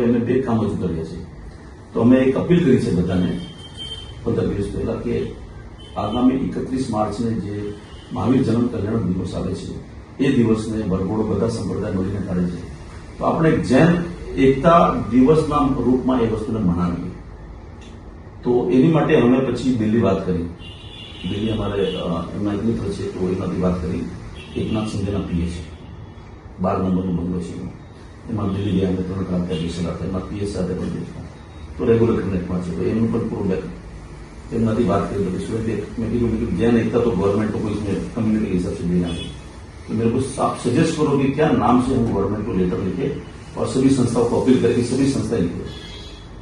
હવે અમે બે કામ હજુ કર્યા છે. તો અમે એક અપીલ કરી છે બધાને 15 દિવસ પહેલા કે આગામી 31 માર્ચને જે મહાવીર જન્મ કલ્યાણ દિવસ આવે છે એ દિવસને વરઘોડો બધા સંપ્રદાય મળીને કાઢે છે. તો આપણે જૈન એકતા દિવસના રૂપમાં એ વસ્તુને મનાવીએ. તો એની માટે અમે પછી દિલ્હી વાત કરી. દિલ્હી અમારે એમના એક મિત્ર છે તો એમાંથી વાત કરી. એકનાથ શિંદેના પીએ છે, 12 નંબરનું બંગલો છે એમાં દિલ્હી ગયા. અમે 3 કામ કરી સાથે એમાં પીએસ સાથે પણ બેઠા તો રેગ્યુલર કનેક્ટમાં છે. તો એનું પણ પૂરું બેક એમનાથી વાત કરી. मैं कहा जैन एकता तो गवर्नमेंट को इसमें कम्युनिटी के हिसाब से देना है. तो मेरे को आप सजेस्ट करो कि क्या नाम से हम गवर्नमेंट को लेटर लिखे और सभी संस्थाओं को अपील करके सभी संस्था लिखे.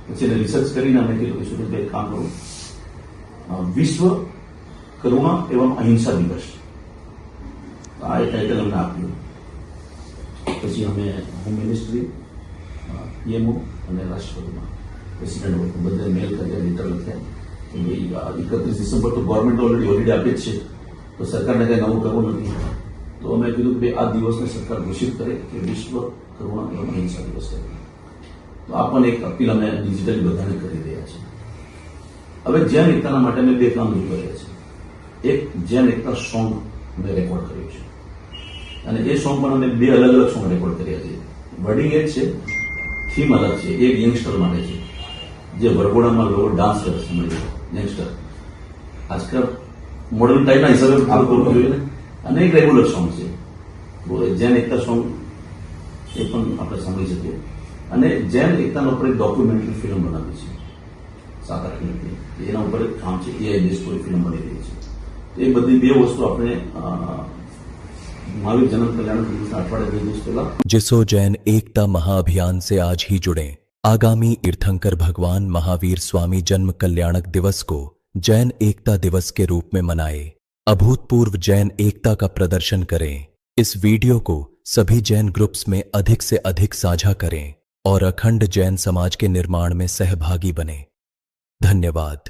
પછી એને રિસર્ચ કરીને અમે કીધું કે સુરેશભાઈ એક કામ કરો, વિશ્વ કરુણા એવં અહિંસા દિવસ આ ટાઇટલ અમને આપ્યું. પછી અમે હોમ મિનિસ્ટ્રી, પીએમઓ અને રાષ્ટ્રપતિમાં પ્રેસિડેન્ટ બધે મેલ કર્યા, લેટર લખ્યા. 31 ડિસેમ્બર તો ગવર્મેન્ટ ઓલરેડી હોલિડે આપે જ છે તો સરકારને કંઈ નવું કરવું નથી. તો અમે કીધું કે આ દિવસને સરકાર ઘોષિત કરે કે વિશ્વ કરુણા એવં અહિંસા દિવસ કરે. તો આ પણ એક અપીલ અમે ડિજિટલી બધાને કરી રહ્યા છીએ. હવે જૈન એકતાના માટે અમે બે કામ રજૂ કર્યા છે. એક જૈન એકતા સોંગ અમે રેકોર્ડ કર્યું છે અને એ સોંગ પણ અમે બે અલગ અલગ સોંગ રેકોર્ડ કર્યા છે. વર્ડિંગ એ જ છે, થીમ અલગ છે. એક યંગસ્ટર માટે છે જે વરઘોડામાં લોકો ડાન્સ કરે છે. મળી યંગસ્ટર આજકાલ મોડર્ન ટાઈમના હિસાબે કરવું જોઈએ ને. અને એક રેગ્યુલર સોંગ છે જૈન એકતા સોંગ, એ પણ આપણે સાંભળી શકીએ. અને જૈન એકતાના ઉપર એક ડોક્યુમેન્ટરી ફિલ્મ બનાવી છે 7-8 મિનિટની. એના ઉપર કામ છે. એઆઈ બેઝ કોઈ ફિલ્મ બની રહી છે. એ બધી બે વસ્તુ આપણે महावीर जन्म कल्याण दिवस अठवाडिया 2 દિવસ પહેલા जिसो जैन एकता महाअभियान से आज ही जुड़े। आगामी तीर्थंकर भगवान महावीर स्वामी जन्म कल्याणक दिवस को जैन एकता दिवस के रूप में मनाए। अभूतपूर्व जैन एकता का प्रदर्शन करें। इस वीडियो को सभी जैन ग्रुप्स में अधिक से अधिक साझा करें और अखंड जैन समाज के निर्माण में सहभागी बने। धन्यवाद।